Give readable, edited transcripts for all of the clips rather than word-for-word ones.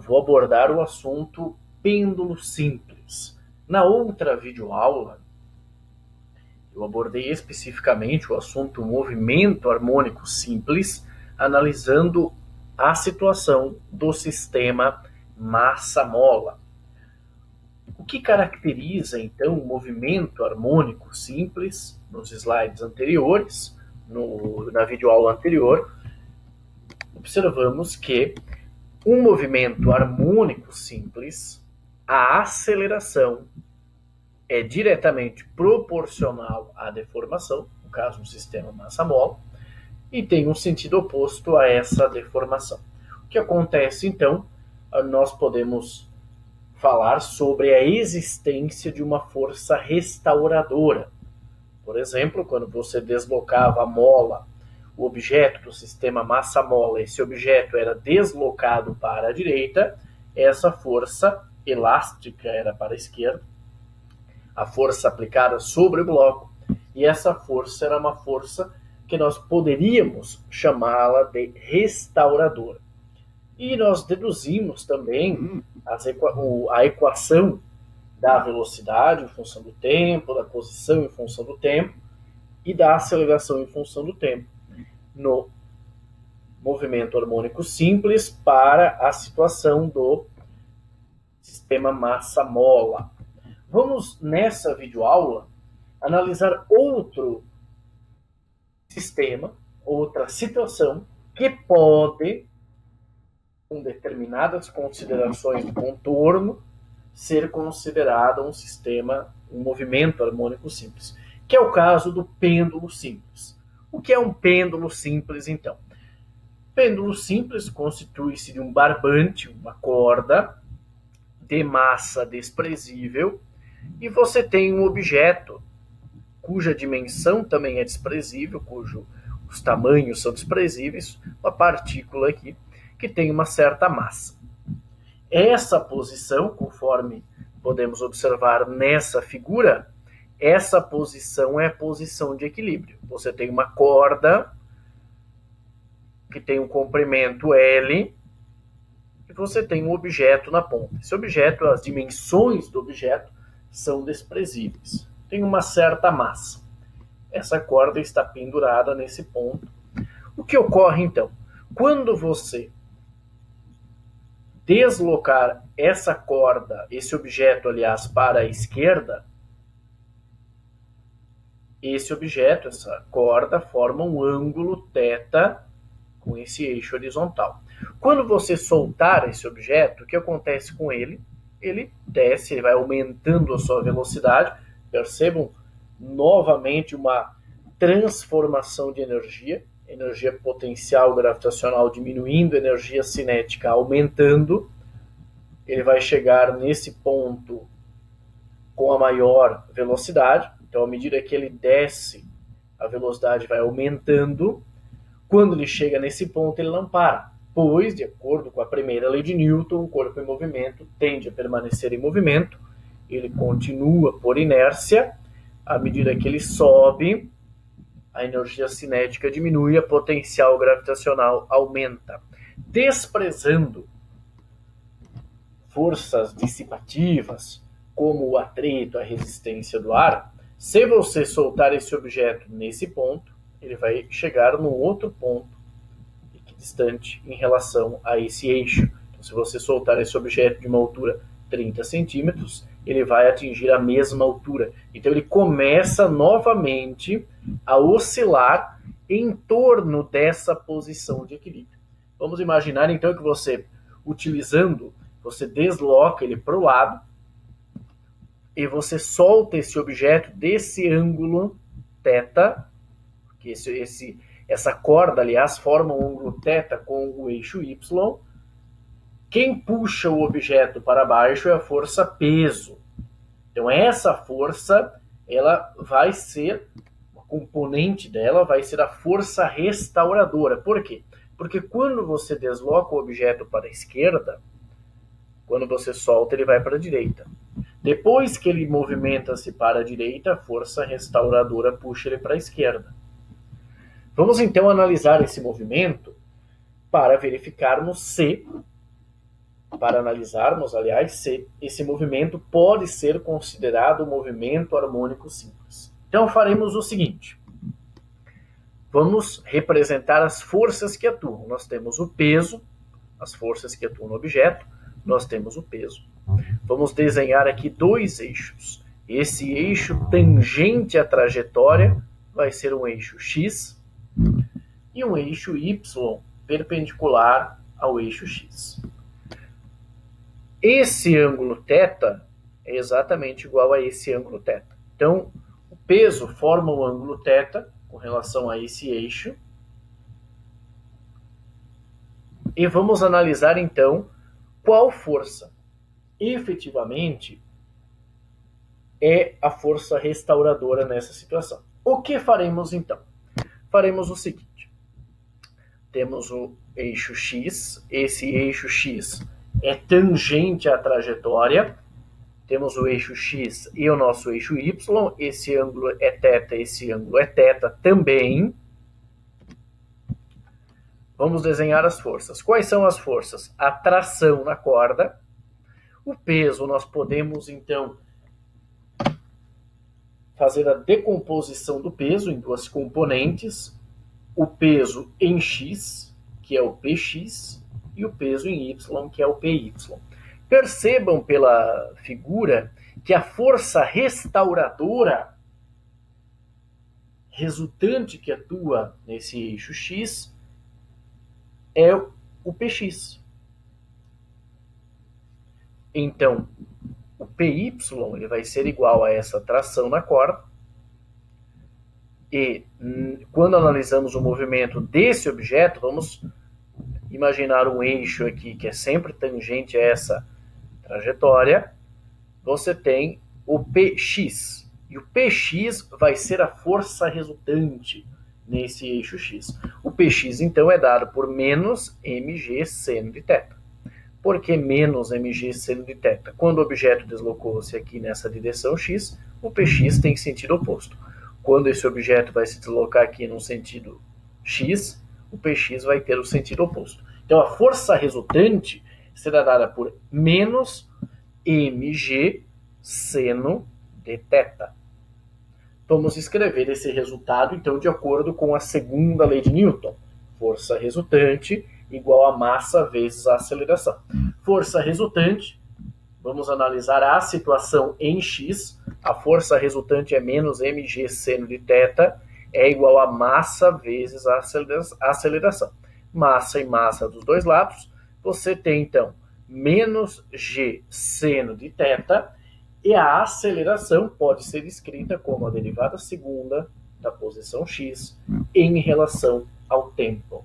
eu vou abordar o assunto pêndulo simples. Na outra videoaula, eu abordei especificamente o assunto movimento harmônico simples, analisando a situação do sistema massa-mola. O que caracteriza, então, o movimento harmônico simples, nos slides anteriores, na videoaula anterior, observamos que um movimento harmônico simples, a aceleração é diretamente proporcional à deformação, no caso do sistema massa-mola, e tem um sentido oposto a essa deformação. O que acontece, então, nós podemos falar sobre a existência de uma força restauradora. Por exemplo, quando você deslocava a mola, o objeto do sistema massa-mola, esse objeto era deslocado para a direita, essa força elástica era para a esquerda, a força aplicada sobre o bloco, e essa força era uma força que nós poderíamos chamá-la de restauradora. E nós deduzimos também a equação da velocidade em função do tempo, da posição em função do tempo e da aceleração em função do tempo no movimento harmônico simples para a situação do sistema massa-mola. Vamos, nessa videoaula, analisar outro sistema, outra situação que pode, com determinadas considerações do contorno, ser considerado um movimento harmônico simples, que é o caso do pêndulo simples. O que é um pêndulo simples, então? Pêndulo simples constitui-se de um barbante, uma corda de massa desprezível, e você tem um objeto cuja dimensão também é desprezível, os tamanhos são desprezíveis, uma partícula aqui que tem uma certa massa. Essa posição, conforme podemos observar nessa figura, essa posição é a posição de equilíbrio. Você tem uma corda que tem um comprimento L e você tem um objeto na ponta. Esse objeto, as dimensões do objeto são desprezíveis. Tem uma certa massa. Essa corda está pendurada nesse ponto. O que ocorre, então? Quando você deslocar essa corda, esse objeto, aliás, para a esquerda, esse objeto, essa corda, forma um ângulo θ com esse eixo horizontal. Quando você soltar esse objeto, o que acontece com ele? Ele desce, ele vai aumentando a sua velocidade. Percebam novamente uma transformação de energia potencial gravitacional diminuindo, energia cinética aumentando. Ele vai chegar nesse ponto com a maior velocidade. Então, à medida que ele desce, a velocidade vai aumentando. Quando ele chega nesse ponto, ele não para, pois, de acordo com a primeira lei de Newton, o corpo em movimento tende a permanecer em movimento, ele continua por inércia. À medida que ele sobe, a energia cinética diminui, a potencial gravitacional aumenta. Desprezando forças dissipativas, como o atrito, a resistência do ar, se você soltar esse objeto nesse ponto, ele vai chegar num outro ponto distante em relação a esse eixo. Então, se você soltar esse objeto de uma altura 30 centímetros, ele vai atingir a mesma altura. Então, ele começa novamente a oscilar em torno dessa posição de equilíbrio. Vamos imaginar, então, que você desloca ele para o lado e você solta esse objeto desse ângulo θ, que essa corda, aliás, forma um ângulo θ com o eixo Y. Quem puxa o objeto para baixo é a força peso. Então, essa força, ela vai ser, a componente dela vai ser a força restauradora. Por quê? Porque quando você desloca o objeto para a esquerda, quando você solta, ele vai para a direita. Depois que ele movimenta-se para a direita, a força restauradora puxa ele para a esquerda. Vamos então analisar esse movimento para verificarmos se para analisarmos, aliás, se esse movimento pode ser considerado um movimento harmônico simples. Então faremos o seguinte. Vamos representar as forças que atuam. Nós temos o peso, as forças que atuam no objeto, nós temos o peso. Vamos desenhar aqui dois eixos. Esse eixo tangente à trajetória vai ser um eixo X e um eixo Y perpendicular ao eixo X. Esse ângulo θ é exatamente igual a esse ângulo θ. Então, o peso forma o ângulo θ com relação a esse eixo. E vamos analisar, então, qual força efetivamente é a força restauradora nessa situação. O que faremos, então? Faremos o seguinte. Temos o eixo X. Esse eixo X é tangente à trajetória. Temos o eixo X e o nosso eixo Y. Esse ângulo é θ, esse ângulo é θ também. Vamos desenhar as forças. Quais são as forças? A tração na corda. O peso, nós podemos, então, fazer a decomposição do peso em duas componentes. O peso em X, que é o Px, e o peso em Y, que é o Py. Percebam pela figura que a força restauradora resultante que atua nesse eixo X é o Px. Então, o Py ele vai ser igual a essa tração na corda. E quando analisamos o movimento desse objeto, vamos imaginar um eixo aqui que é sempre tangente a essa trajetória. Você tem o Px. E o Px vai ser a força resultante nesse eixo X. O Px, então, é dado por menos mg seno de θ. Por que menos mg seno de θ? Quando o objeto deslocou-se aqui nessa direção x, o Px tem sentido oposto. Quando esse objeto vai se deslocar aqui no sentido x, o Px vai ter o sentido oposto. Então, a força resultante será dada por menos mg seno de θ. Vamos escrever esse resultado, então, de acordo com a segunda lei de Newton. Força resultante igual a massa vezes a aceleração. Força resultante, vamos analisar a situação em x. A força resultante é menos mg seno de θ, é igual a massa vezes a aceleração. Massa e massa dos dois lados. Você tem, então, menos g seno de θ, e a aceleração pode ser escrita como a derivada segunda da posição x em relação ao tempo.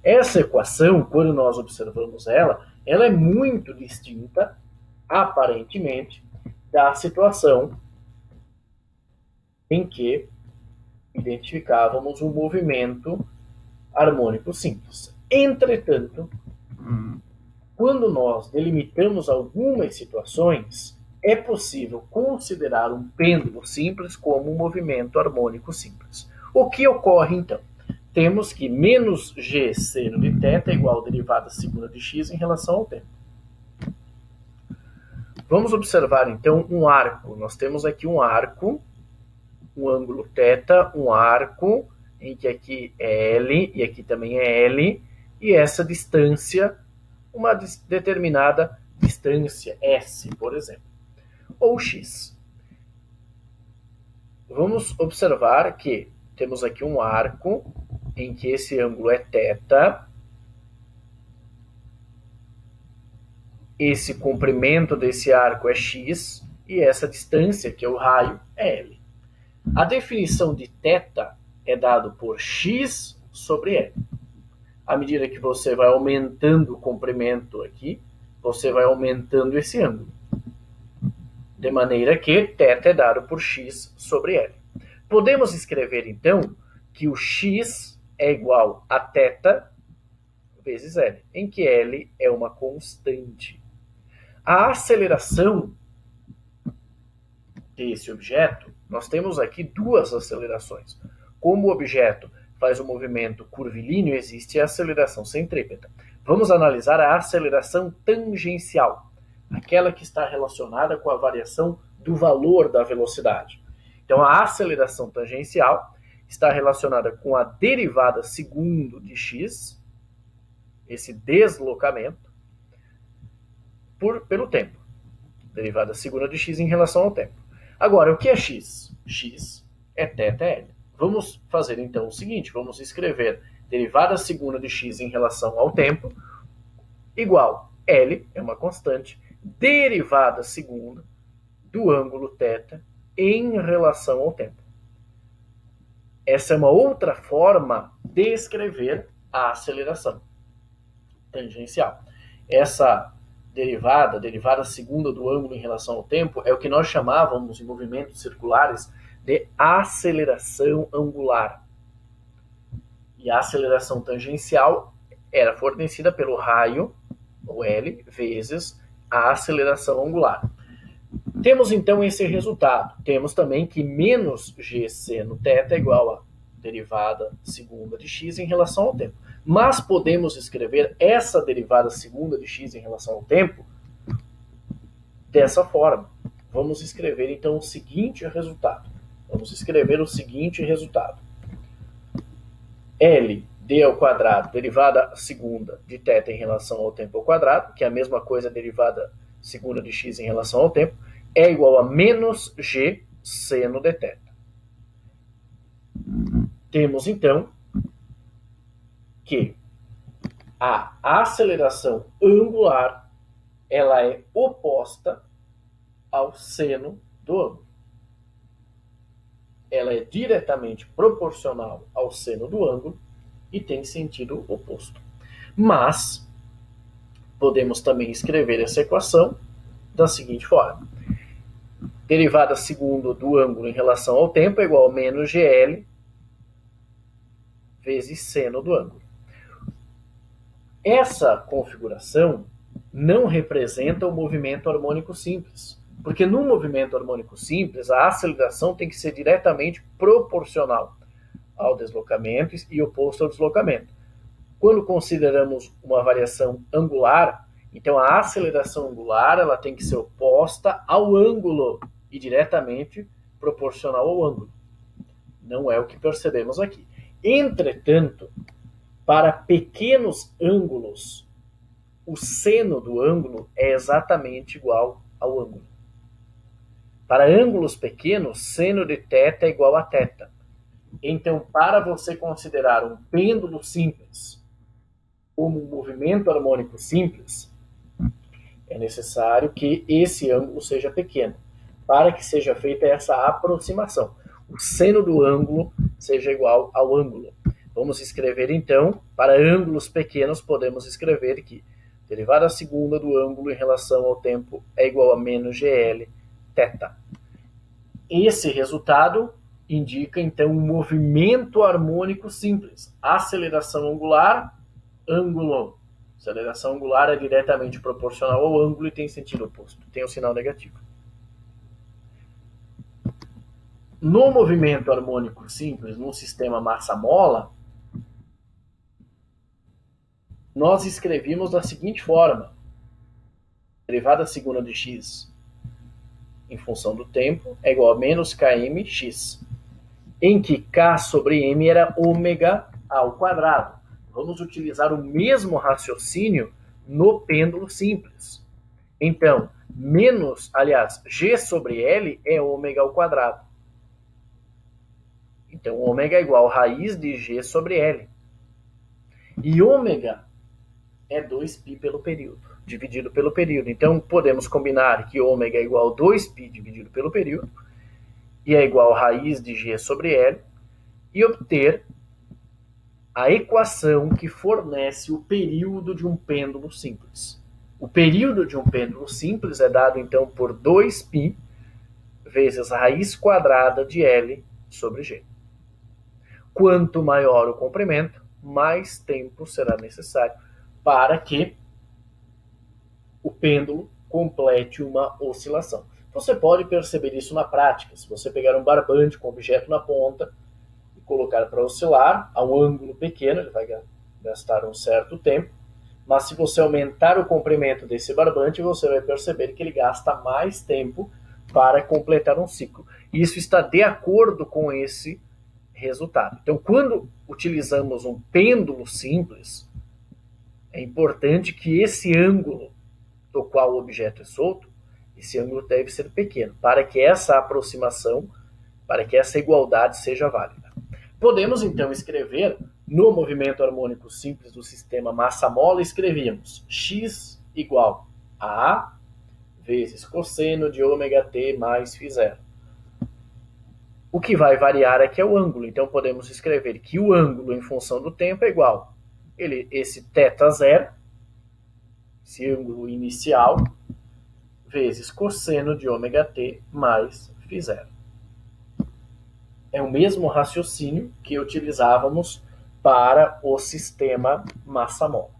Essa equação, quando nós observamos ela é muito distinta, aparentemente, da situação em que identificávamos o movimento harmônico simples. Entretanto, quando nós delimitamos algumas situações, é possível considerar um pêndulo simples como um movimento harmônico simples. O que ocorre, então? Temos que menos g seno de θ é igual a derivada segunda de x em relação ao tempo. Vamos observar, então, um arco. Nós temos aqui um arco, um ângulo θ, um arco, em que aqui é L e aqui também é L, e essa distância, uma determinada distância, S, por exemplo, ou x. Vamos observar que temos aqui um arco, em que esse ângulo é θ, esse comprimento desse arco é x, e essa distância, que é o raio, é L. A definição de θ é dado por x sobre L. À medida que você vai aumentando o comprimento aqui, você vai aumentando esse ângulo. De maneira que θ é dado por x sobre L. Podemos escrever, então, que o x é igual a θ vezes L, em que L é uma constante. A aceleração desse objeto, nós temos aqui duas acelerações. Como o objeto faz um movimento curvilíneo, existe a aceleração centrípeta. Vamos analisar a aceleração tangencial, aquela que está relacionada com a variação do valor da velocidade. Então, a aceleração tangencial está relacionada com a derivada segundo de x, esse deslocamento, pelo tempo. Derivada segunda de x em relação ao tempo. Agora, o que é x? X é θL. Vamos fazer então o seguinte, vamos escrever derivada segunda de x em relação ao tempo, igual L, é uma constante, derivada segunda do ângulo θ em relação ao tempo. Essa é uma outra forma de escrever a aceleração tangencial. Essa derivada segunda do ângulo em relação ao tempo, é o que nós chamávamos em movimentos circulares de aceleração angular. E a aceleração tangencial era fornecida pelo raio, o L, vezes a aceleração angular. Temos então esse resultado. Temos também que menos g seno θ é igual a derivada segunda de x em relação ao tempo. Mas podemos escrever essa derivada segunda de x em relação ao tempo dessa forma. Vamos escrever então o seguinte resultado. L d ao quadrado, derivada segunda de θ em relação ao tempo ao quadrado, que é a mesma coisa derivada segunda de x em relação ao tempo, é igual a menos g seno de θ. Temos então que a aceleração angular ela é oposta ao seno do ângulo. Ela é diretamente proporcional ao seno do ângulo e tem sentido oposto. Mas podemos também escrever essa equação da seguinte forma. Derivada segunda do ângulo em relação ao tempo é igual a menos GL vezes seno do ângulo. Essa configuração não representa o movimento harmônico simples, porque no movimento harmônico simples a aceleração tem que ser diretamente proporcional ao deslocamento e oposto ao deslocamento. Quando consideramos uma variação angular, então a aceleração angular ela tem que ser oposta ao ângulo e diretamente proporcional ao ângulo. Não é o que percebemos aqui. Entretanto, para pequenos ângulos, o seno do ângulo é exatamente igual ao ângulo. Para ângulos pequenos, seno de θ é igual a θ. Então, para você considerar um pêndulo simples como um movimento harmônico simples, é necessário que esse ângulo seja pequeno, para que seja feita essa aproximação. O seno do ângulo seja igual ao ângulo. Vamos escrever então, para ângulos pequenos, podemos escrever que derivada segunda do ângulo em relação ao tempo é igual a menos GL θ. Esse resultado indica então um movimento harmônico simples. Aceleração angular, ângulo. Aceleração angular é diretamente proporcional ao ângulo e tem sentido oposto. Tem um sinal negativo. No movimento harmônico simples, no sistema massa-mola, nós escrevíamos da seguinte forma. Derivada segunda de x em função do tempo é igual a menos kmx, em que k sobre m era ômega ao quadrado. Vamos utilizar o mesmo raciocínio no pêndulo simples. Então, g sobre L é ômega ao quadrado. Então, ômega é igual a raiz de g sobre L. E ômega é 2π pelo período, dividido pelo período. Então, podemos combinar que ômega é igual a 2π dividido pelo período, e é igual a raiz de g sobre L, e obter a equação que fornece o período de um pêndulo simples. O período de um pêndulo simples é dado, então, por 2π vezes a raiz quadrada de L sobre G. Quanto maior o comprimento, mais tempo será necessário para que o pêndulo complete uma oscilação. Você pode perceber isso na prática. Se você pegar um barbante com objeto na ponta e colocar para oscilar a um ângulo pequeno, ele vai gastar um certo tempo, mas se você aumentar o comprimento desse barbante, você vai perceber que ele gasta mais tempo para completar um ciclo. Isso está de acordo com esse resultado. Então, quando utilizamos um pêndulo simples, é importante que esse ângulo do qual o objeto é solto, esse ângulo deve ser pequeno, para que essa aproximação, para que essa igualdade seja válida. Podemos então escrever no movimento harmônico simples do sistema massa-mola, escrevíamos x igual a A vezes cosseno de ômega t mais φ0. O que vai variar aqui é o ângulo, então podemos escrever que o ângulo em função do tempo é igual esse θ0, esse ângulo inicial, vezes cosseno de ômega t mais φ0. É o mesmo raciocínio que utilizávamos para o sistema massa-mola.